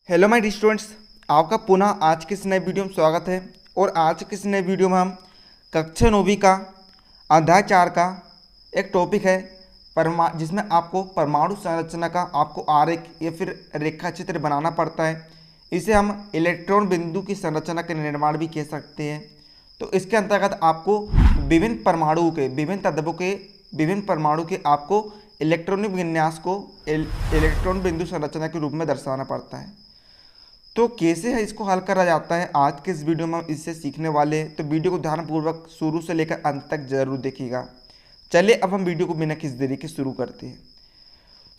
Hello my students, आपका पुनः आज के इस नए वीडियो में स्वागत है। और आज के इस नए वीडियो में हम कक्षा 9वीं का अध्याय 4 का एक टॉपिक है जिसमें आपको परमाणु संरचना का आपको आरेख या फिर रेखा चित्र बनाना पड़ता है। इसे हम इलेक्ट्रॉन बिंदु की संरचना के निर्माण भी कह सकते हैं। तो इसके अंतर्गत आपको विभिन्न परमाणुओं के विभिन्न तत्वों के विभिन्न परमाणु के आपको इलेक्ट्रॉनिक विन्यास को इलेक्ट्रॉन बिंदु संरचना के रूप में दर्शाना पड़ता है। तो कैसे है इसको हल करा जाता है, आज के इस वीडियो में हम इससे सीखने वाले हैं। तो वीडियो को ध्यानपूर्वक शुरू से लेकर अंत तक जरूर देखिएगा। चलिए अब हम वीडियो को बिना किसी देरी के शुरू करते हैं।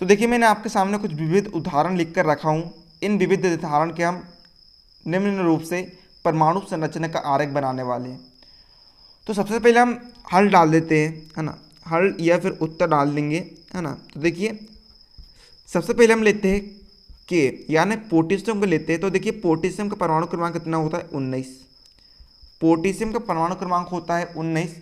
तो देखिए, मैंने आपके सामने कुछ विविध उदाहरण लिख कर रखा हूँ। इन विविध उदाहरण के हम निम्न रूप से परमाणु संरचना का आरेख बनाने वाले हैं। तो सबसे पहले हम हल डाल देते हैं, है ना। हल या फिर उत्तर डाल देंगे, है ना। तो देखिए, सबसे पहले हम लेते हैं के यानी पोटेशियम को लेते हैं। तो देखिए, पोटेशियम का परमाणु क्रमांक कितना होता है? 19। पोटेशियम का परमाणु क्रमांक होता है 19।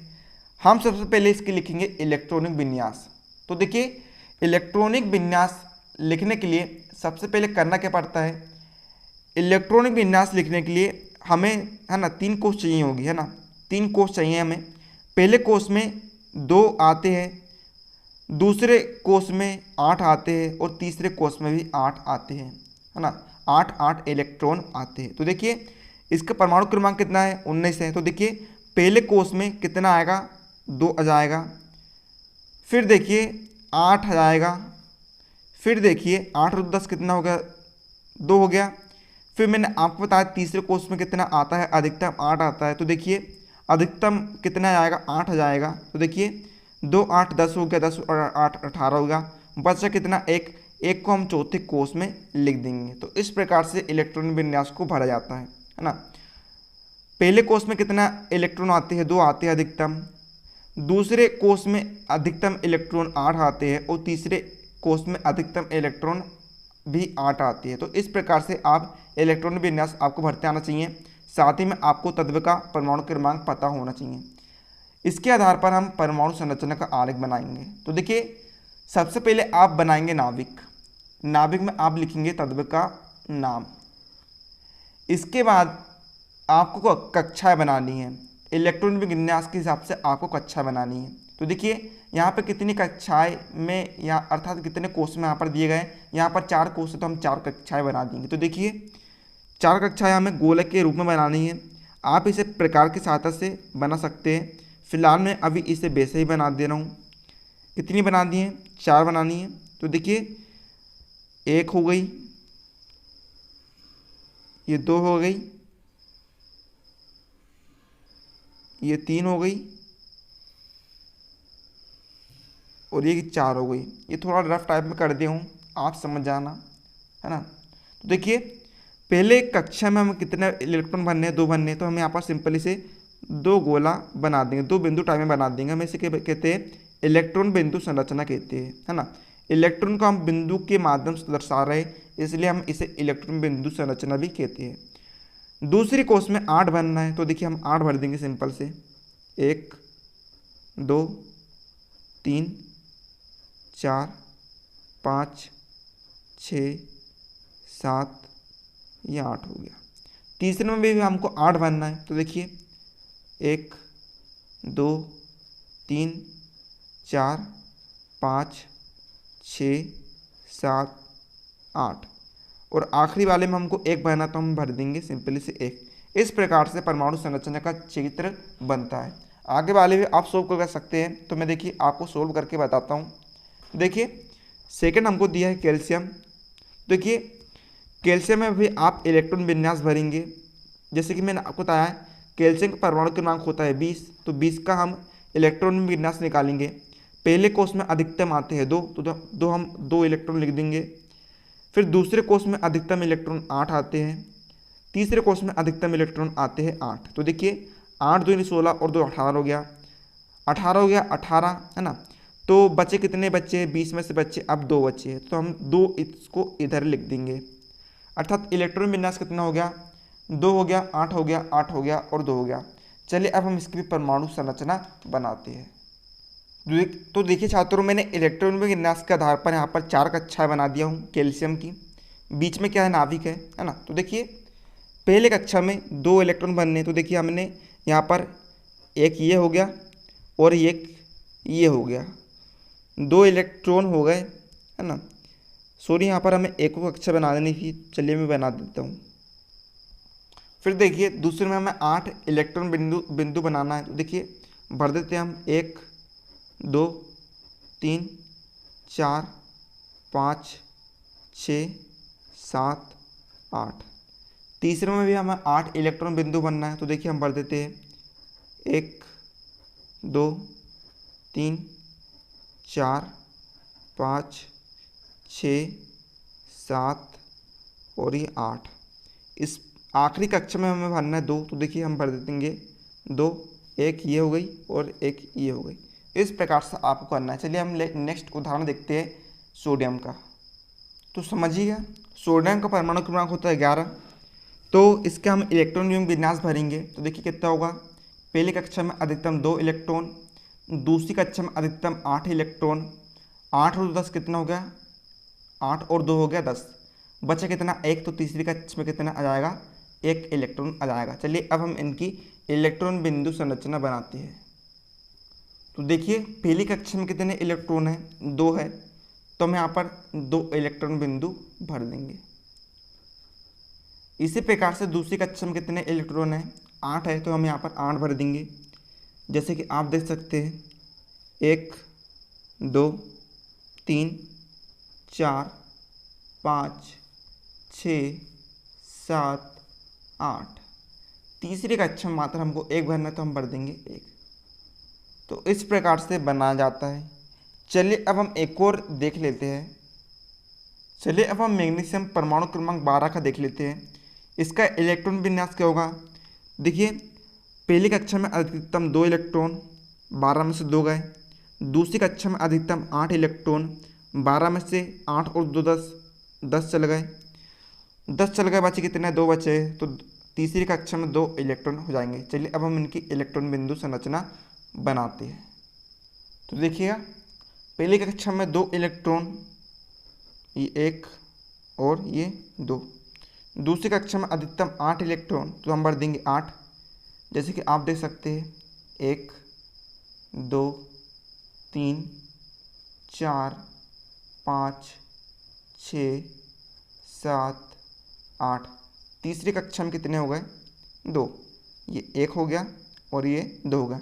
हम सबसे पहले इसके लिखेंगे इलेक्ट्रॉनिक विन्यास। तो देखिए, इलेक्ट्रॉनिक विन्यास लिखने के लिए सबसे पहले करना क्या पड़ता है? इलेक्ट्रॉनिक विन्यास लिखने के लिए हमें, है ना, 3 कोष चाहिए होगी, है ना। 3 कोष चाहिए हमें। पहले कोष में 2 आते हैं, दूसरे कोष में 8 आते हैं और तीसरे कोष में भी 8 आते हैं, है ना। 8 इलेक्ट्रॉन आते हैं। तो देखिए, इसका परमाणु क्रमांक कितना है? 19 है। तो देखिए, पहले कोष में कितना आएगा? 2 आ जाएगा। फिर देखिए 8 आ जाएगा। फिर देखिए 8 और 10 कितना हो गया? 2 हो गया। फिर मैंने आपको बताया तीसरे कोष में कितना आता है? अधिकतम 8 आता है। तो देखिए, अधिकतम कितना आएगा? 8 आ जाएगा। तो देखिए 2 8 10 हो गया, 10 और 8 18 होगा। बचा कितना? एक को हम चौथे कोष में लिख देंगे। तो इस प्रकार से इलेक्ट्रॉन विन्यास को भरा जाता है ना। पहले कोष में कितना इलेक्ट्रॉन आते हैं? 2 आते हैं अधिकतम। दूसरे कोष में अधिकतम इलेक्ट्रॉन 8 आते हैं और तीसरे कोष में अधिकतम इलेक्ट्रॉन भी 8 आते हैं। तो इस प्रकार से आप इलेक्ट्रॉन विन्यास आपको भरते आना चाहिए। साथ ही में आपको तत्व का परमाणु क्रमांक पता होना चाहिए। इसके आधार पर हम परमाणु संरचना का आरेख बनाएंगे। तो देखिए, सबसे पहले आप बनाएंगे नाभिक। नाभिक में आप लिखेंगे तत्व का नाम। इसके बाद आपको कक्षाएं बनानी है। इलेक्ट्रॉन विन्यास के हिसाब से आपको कक्षा बनानी है। तो देखिए, यहाँ पे कितनी कक्षाएं में, यहाँ अर्थात कितने कोष में यहाँ पर दिए गए? यहाँ पर 4 कोष है, तो हम 4 कक्षाएं बना देंगे। तो देखिए, 4 कक्षाएं हमें गोलक के रूप में बनानी है। आप इसे प्रकार की सहायता से बना सकते हैं। फिलहाल मैं अभी इसे वैसे ही बना दे रहा हूँ। कितनी बना दी है? 4 बनानी है। तो देखिए, 1 हो गई, ये 2 हो गई, ये 3 हो गई और ये 4 हो गई। ये थोड़ा रफ टाइप में कर दिया हूँ, आप समझ जाना, है ना। तो देखिए, पहले कक्षा में हम कितने इलेक्ट्रॉन भरने हैं? 2 भरने हैं। तो हम यहाँ पर सिंपली से 2 गोला बना देंगे, 2 बिंदु टाइप में बना देंगे। हम इसे कहते हैं इलेक्ट्रॉन बिंदु संरचना कहते हैं, है ना। इलेक्ट्रॉन को हम बिंदु के माध्यम से दर्शा रहे हैं, इसलिए हम इसे इलेक्ट्रॉन बिंदु संरचना भी कहते हैं। दूसरी कोष में 8 भरना है। तो देखिए, हम 8 भर देंगे सिंपल से। 1 2 3 4 5 6 7, ये 8 हो गया। तीसरे में भी हमको 8 भरना है। तो देखिए, 1 2 3 4 5 6 7 8 और आखिरी वाले में हमको 1 भरना, तो हम भर देंगे सिंपली से 1। इस प्रकार से परमाणु संरचना का चित्र बनता है। आगे वाले भी आप सोल्व कर सकते हैं। तो मैं देखिए आपको सोल्व करके बताता हूँ। देखिए, सेकंड हमको दिया है कैल्शियम। देखिए, कैल्शियम में भी आप इलेक्ट्रॉन विन्यास भरेंगे। जैसे कि मैंने आपको बताया है, कैल्शियम का परमाणु क्रमांक होता है 20। तो 20 का हम इलेक्ट्रॉन विन्यास निकालेंगे। पहले कोष में अधिकतम आते हैं 2, तो हम 2 इलेक्ट्रॉन लिख देंगे। फिर दूसरे कोष में अधिकतम इलेक्ट्रॉन 8 आते हैं। तीसरे कोष में अधिकतम इलेक्ट्रॉन आते हैं 8। तो देखिए, 8 2 16 और 2 18 हो गया। 18 हो गया, 18, है ना। तो बचे कितने बच्चे? 20 में से बच्चे अब 2 बचे हैं। तो हम 2 इसको इधर लिख देंगे। अर्थात इलेक्ट्रॉन विन्यास कितना हो गया? 2 हो गया, 8 हो गया, 8 हो गया और 2 हो गया। चलिए अब हम इसकी भी परमाणु संरचना बनाते हैं। तो देखिए छात्रों, मैंने इलेक्ट्रॉन विन्यास के आधार पर यहाँ पर 4 कक्षाएं बना दिया हूँ कैल्शियम की। बीच में क्या है, नाभिक है ना। तो देखिए पहले कक्षा में 2 इलेक्ट्रॉन बनने, तो देखिए हमने यहाँ पर एक ये हो गया और एक ये हो गया, 2 इलेक्ट्रॉन हो गए, है ना। सॉरी यहाँ पर हमें एक को कक्षा बना देनी थी, चलिए मैं बना देता हूँ। फिर देखिए दूसरे में हमें 8 इलेक्ट्रॉन बिंदु बनाना है। तो देखिए भर देते हैं हम 1 2 3 4 5 6 7 8। तीसरे में भी हमें 8 इलेक्ट्रॉन बिंदु बनना है। तो देखिए हम भर देते हैं 1 2 3 4 5 6 7 और ये 8। इस आखिरी कक्षा में हमें भरना है 2। तो देखिए हम भर देंगे 2, एक ये हो गई और एक ये हो गई। इस प्रकार से आपको करना है। चलिए हम नेक्स्ट उदाहरण देखते हैं सोडियम का। तो समझिएगा सोडियम का परमाणु क्रमांक होता है 11। तो इसका हम इलेक्ट्रॉन विन्यास भरेंगे। तो देखिए कितना होगा, पहली कक्षा में अधिकतम 2 इलेक्ट्रॉन, दूसरी कक्षा में अधिकतम 8 इलेक्ट्रॉन। 8 और 10 कितना हो गया, 8 और 2 हो गया 10, बचा कितना 1। तो तीसरी कक्षा में कितना आ जाएगा, 1 इलेक्ट्रॉन आ जाएगा। चलिए अब हम इनकी इलेक्ट्रॉन बिंदु संरचना बनाते हैं। तो देखिए पहली कक्षा में कितने इलेक्ट्रॉन है, 2 है, तो हम यहाँ पर 2 इलेक्ट्रॉन बिंदु भर देंगे। इसी प्रकार से दूसरी कक्षा में कितने इलेक्ट्रॉन है, 8 है, तो हम यहाँ पर 8 भर देंगे। जैसे कि आप देख सकते हैं 1 2 3 4 5 6 7 8। तीसरी कक्षा में मात्र हमको 1 भरना है, तो हम भर देंगे 1। तो इस प्रकार से बनाया जाता है। चलिए अब हम एक और देख लेते हैं। चलिए अब हम मैग्नीशियम परमाणु क्रमांक 12 का देख लेते हैं। इसका इलेक्ट्रॉन विन्यास क्या होगा। देखिए पहली कक्षा में अधिकतम 2 इलेक्ट्रॉन, 12 में से 2 गए। दूसरी कक्षा में अधिकतम 8 इलेक्ट्रॉन, 12 में से 8 और 2 10 चल गए, 10 चल गए, बचे कितने, 2 बचे। तो तीसरी कक्षा में 2 इलेक्ट्रॉन हो जाएंगे। चलिए अब हम इनकी इलेक्ट्रॉन बिंदु संरचना बनाते हैं। तो देखिएगा पहली कक्षा में 2 इलेक्ट्रॉन, ये 1 और ये 2। दूसरी कक्षा में अधिकतम 8 इलेक्ट्रॉन, तो हम भर देंगे 8। जैसे कि आप देख सकते हैं 1 2 3 4 5 6 7 8। तीसरी कक्षा में कितने हो गए, 2, ये 1 हो गया और ये 2 हो गया।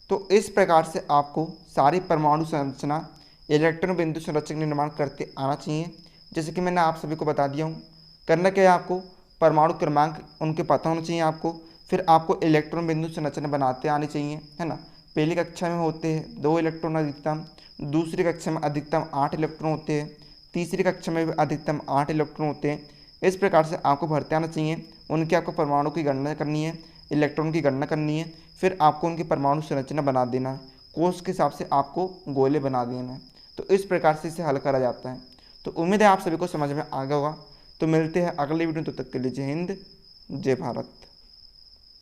तो इस प्रकार से आपको सारी परमाणु संरचना, इलेक्ट्रॉन बिंदु संरचना निर्माण करते आना चाहिए। जैसे कि मैंने आप सभी को बता दिया हूँ। करना क्या है, आपको परमाणु क्रमांक उनके पता होना चाहिए आपको, फिर आपको इलेक्ट्रॉन बिंदु संरचना बनाते आनी चाहिए, है ना। पहली कक्षा में होते हैं 2 इलेक्ट्रॉन अधिकतम, दूसरी कक्षा में अधिकतम 8 इलेक्ट्रॉन होते हैं, तीसरी कक्षा में भी अधिकतम 8 इलेक्ट्रॉन होते हैं। इस प्रकार से आपको भरते आना चाहिए। उनके आपको परमाणु की गणना करनी है, इलेक्ट्रॉन की गणना करनी है, फिर आपको उनकी परमाणु संरचना बना देना है। कोष के हिसाब से आपको गोले बना देना है। तो इस प्रकार से इसे हल करा जाता है। तो उम्मीद है आप सभी को समझ में आ गया होगा। तो मिलते हैं अगले वीडियो, तब तक के लिए जय हिंद, जय भारत।